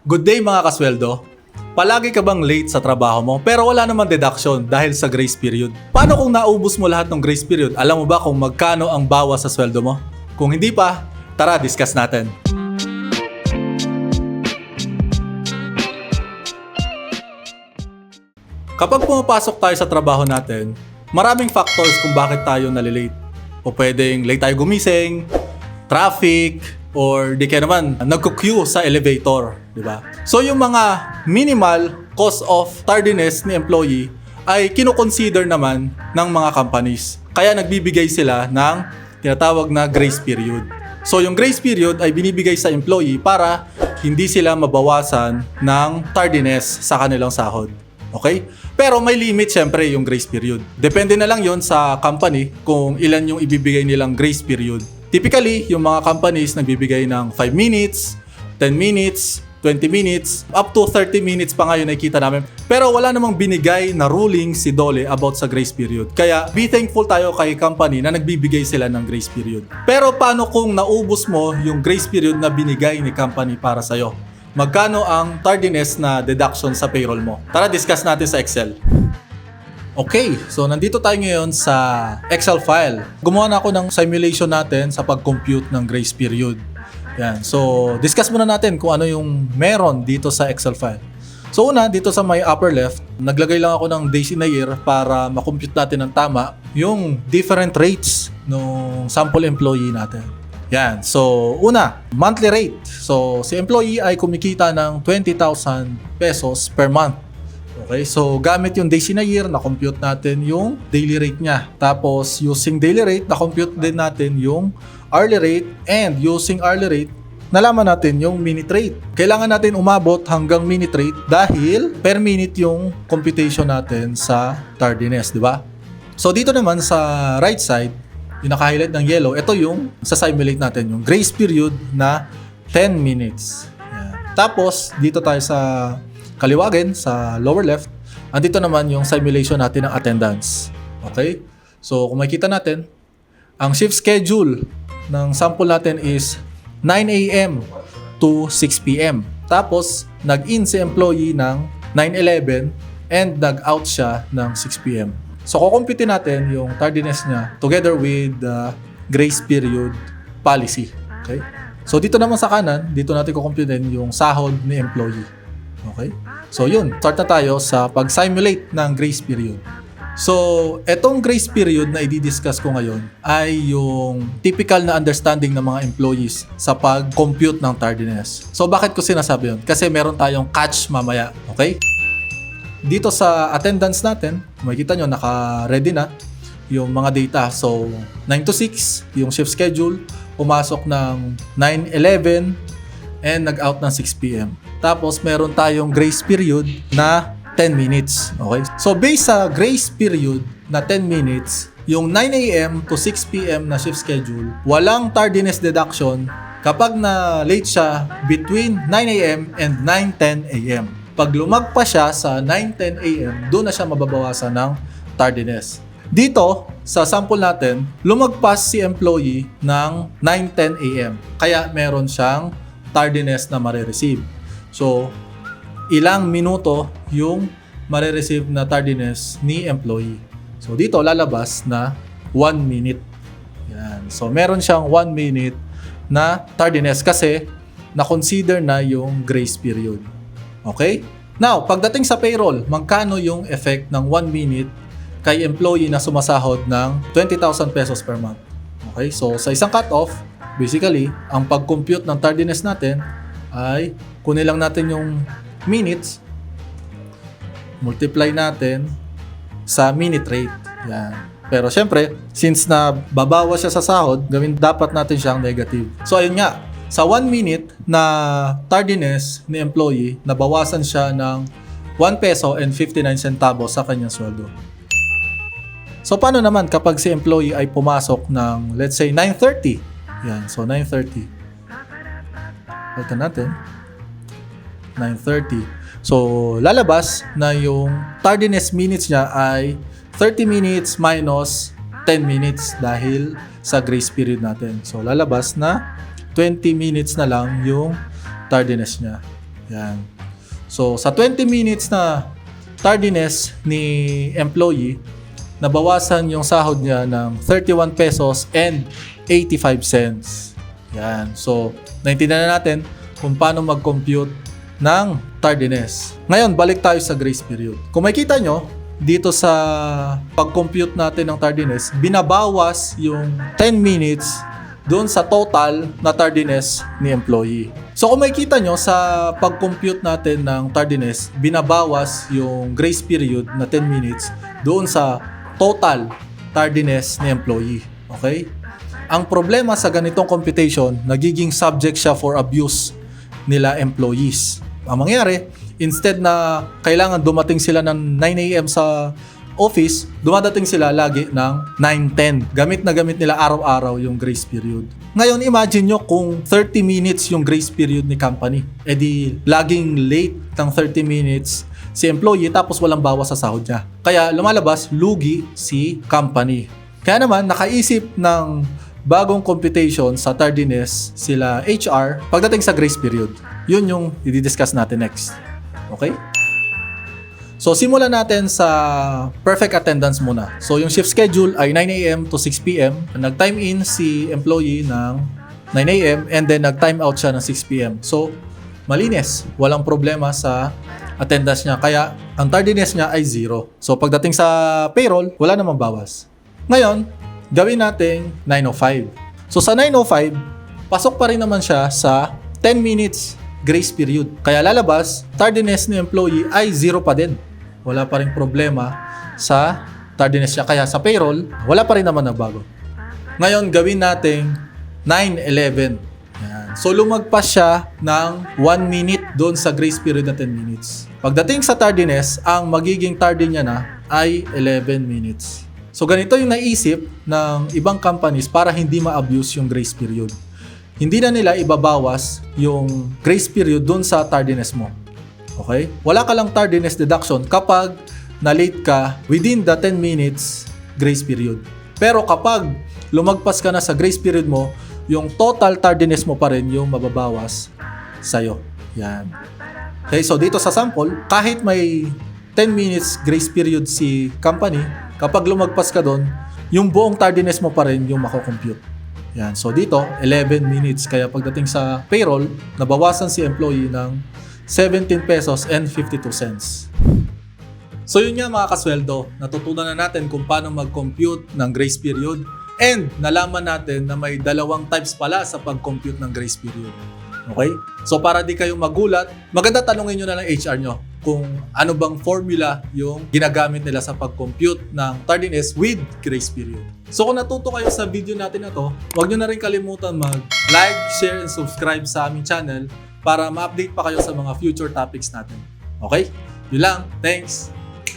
Good day mga kasweldo. Palagi ka bang late sa trabaho mo pero wala namang deduction dahil sa grace period? Paano kung naubos mo lahat ng grace period? Alam mo ba kung magkano ang bawas sa sweldo mo? Kung hindi pa, tara discuss natin. Kapag pumapasok tayo sa trabaho natin, maraming factors kung bakit tayo nalilate. O pwedeng late tayo gumising, traffic, or di kaya naman nagko-queue sa elevator, di ba? So yung mga minimal cause of tardiness ni employee ay kino-consider naman ng mga companies. Kaya nagbibigay sila ng tinatawag na grace period. So yung grace period ay binibigay sa employee para hindi sila mabawasan ng tardiness sa kanilang sahod. Okay? Pero may limit syempre yung grace period. Depende na lang yon sa company kung ilan yung ibibigay nilang grace period. Typically, yung mga companies nagbibigay ng 5 minutes, 10 minutes, 20 minutes, up to 30 minutes pa ngayon nakikita namin. Pero wala namang binigay na ruling si DOLE about sa grace period. Kaya be thankful tayo kay company na nagbibigay sila ng grace period. Pero paano kung naubos mo yung grace period na binigay ni company para sa'yo? Magkano ang tardiness na deduction sa payroll mo? Tara discuss natin sa Excel. Okay, so nandito tayo ngayon sa Excel file. Gumawa na ako ng simulation natin sa pag-compute ng grace period. Yan. So, discuss muna natin kung ano yung meron dito sa Excel file. So, una, dito sa my upper left, naglagay lang ako ng days in a year para makompute natin ng tama yung different rates ng sample employee natin. Yan. So, una, monthly rate. So, si employee ay kumikita ng 20,000 pesos per month. Okay, so gamit yung days in a year, na-compute natin yung daily rate niya. Tapos, using daily rate, na-compute din natin yung hourly rate. And using hourly rate, nalaman natin yung minute rate. Kailangan natin umabot hanggang minute rate dahil per minute yung computation natin sa tardiness, di ba? So, dito naman sa right side, yung naka-highlight ng yellow, ito yung sa-simulate natin, yung grace period na 10 minutes. Yan. Tapos, dito tayo sa kaliwagin sa lower left, andito naman yung simulation natin ng attendance. Okay? So, kung makikita natin, ang shift schedule ng sample natin is 9 a.m. to 6 p.m. Tapos, nag-in si employee ng 9:11 and nag-out siya ng 6 p.m. So, kukumpute natin yung tardiness niya together with the grace period policy. Okay? So, dito naman sa kanan, dito natin kukumputin yung sahod ni employee. Okay? So yun, start na tayo sa pag-simulate ng grace period. So, etong grace period na i-discuss ko ngayon ay yung typical na understanding ng mga employees sa pag-compute ng tardiness. So, bakit ko sinasabi yun? Kasi meron tayong catch mamaya. Okay? Dito sa attendance natin, makikita nyo, naka-ready na yung mga data. So, 9 to 6, yung shift schedule, pumasok ng 9:11 and nag-out ng 6 p.m. Tapos, meron tayong grace period na 10 minutes. Okay? So, based sa grace period na 10 minutes, yung 9 a.m. to 6 p.m. na shift schedule, walang tardiness deduction kapag na late siya between 9 a.m. and 9:10 a.m. Pag lumagpas siya sa 9:10 a.m., doon na siya mababawasan ng tardiness. Dito, sa sample natin, lumagpas si employee ng 9:10 a.m. Kaya meron siyang tardiness na marireceive. So, ilang minuto yung marireceive na tardiness ni employee. So, dito lalabas na 1 minute. Yan. So, meron siyang 1 minute na tardiness kasi na-consider na yung grace period. Okay? Now, pagdating sa payroll, magkano yung effect ng 1 minute kay employee na sumasahod ng 20,000 pesos per month? Okay? So, sa isang cut-off, basically, ang pag-compute ng tardiness natin ay kunin lang natin yung minutes, multiply natin sa minute rate. Yan. Pero syempre, since na babawas siya sa sahod, dapat natin siyang negative. So ayun nga, sa 1 minute na tardiness ni employee, nabawasan siya ng 1 peso and 59 centavos sa kanyang sweldo. So paano naman kapag si employee ay pumasok ng, let's say, 9:30? Yan, so 9:30. Ito natin. 9:30. So, lalabas na yung tardiness minutes niya ay 30 minutes minus 10 minutes dahil sa grace period natin. So, lalabas na 20 minutes na lang yung tardiness niya. Yan. So, sa 20 minutes na tardiness ni employee, nabawasan yung sahod niya ng 31 pesos and 85 cents. Yan. So, naintindihan na natin kung paano mag-compute ng tardiness. Ngayon, balik tayo sa grace period. Kung makikita nyo, dito sa pag-compute natin ng tardiness, binabawas yung 10 minutes doon sa total na tardiness ni employee. So kung makikita nyo sa pag-compute natin ng tardiness, binabawas yung grace period na 10 minutes doon sa total tardiness ni employee. Okay? Ang problema sa ganitong computation, nagiging subject siya for abuse nila employees. Ang mangyari, instead na kailangan dumating sila ng 9 a.m. sa office, dumadating sila lagi ng 9:10. Gamit na gamit nila araw-araw yung grace period. Ngayon, imagine nyo kung 30 minutes yung grace period ni company. E di, laging late ng 30 minutes si employee tapos walang bawas sa sahod niya. Kaya lumalabas, lugi si company. Kaya naman, nakaisip ng bagong computation sa tardiness sila HR pagdating sa grace period. Yun yung i-discuss natin next. Okay? So, simulan natin sa perfect attendance muna. So, yung shift schedule ay 9 a.m. to 6 p.m. Nag-time in si employee ng 9 a.m. and then nag-time out siya ng 6 p.m. So, malinis. Walang problema sa attendance niya. Kaya, ang tardiness niya ay 0. So, pagdating sa payroll, wala namang bawas. Ngayon, gawin natin 9:05. So, sa 9:05, pasok pa rin naman siya sa 10 minutes grace period. Kaya lalabas, tardiness ni employee ay 0 pa din. Wala pa rin problema sa tardiness niya. Kaya sa payroll, wala pa rin naman nagbago. Ngayon, gawin natin 9:11. Yan. So, lumagpas siya ng 1 minute doon sa grace period na 10 minutes. Pagdating sa tardiness, ang magiging tardy niya na ay 11 minutes. So, ganito yung naisip ng ibang companies para hindi ma-abuse yung grace period. Hindi na nila ibabawas yung grace period doon sa tardiness mo. Okay? Wala ka lang tardiness deduction kapag na-late ka within the 10 minutes grace period. Pero kapag lumagpas ka na sa grace period mo, yung total tardiness mo pa rin yung mababawas sa'yo. Yan. Okay, so dito sa sample, kahit may 10 minutes grace period si company, kapag lumagpas ka doon, yung buong tardiness mo pa rin yung mako-compute. Yan. So dito, 11 minutes. Kaya pagdating sa payroll, nabawasan si employee ng 17 pesos and 52 cents. So yun nga mga kasweldo, natutunan na natin kung paano mag-compute ng grace period and nalaman natin na may dalawang types pala sa pag-compute ng grace period. Okay? So para di kayo magulat, maganda tanungin nyo na lang HR nyo kung ano bang formula yung ginagamit nila sa pag-compute ng tardiness with grace period. So kung natuto kayo sa video natin na to, huwag nyo na rin kalimutan mag-like, share, and subscribe sa aming channel para ma-update pa kayo sa mga future topics natin. Okay? Yun lang. Thanks!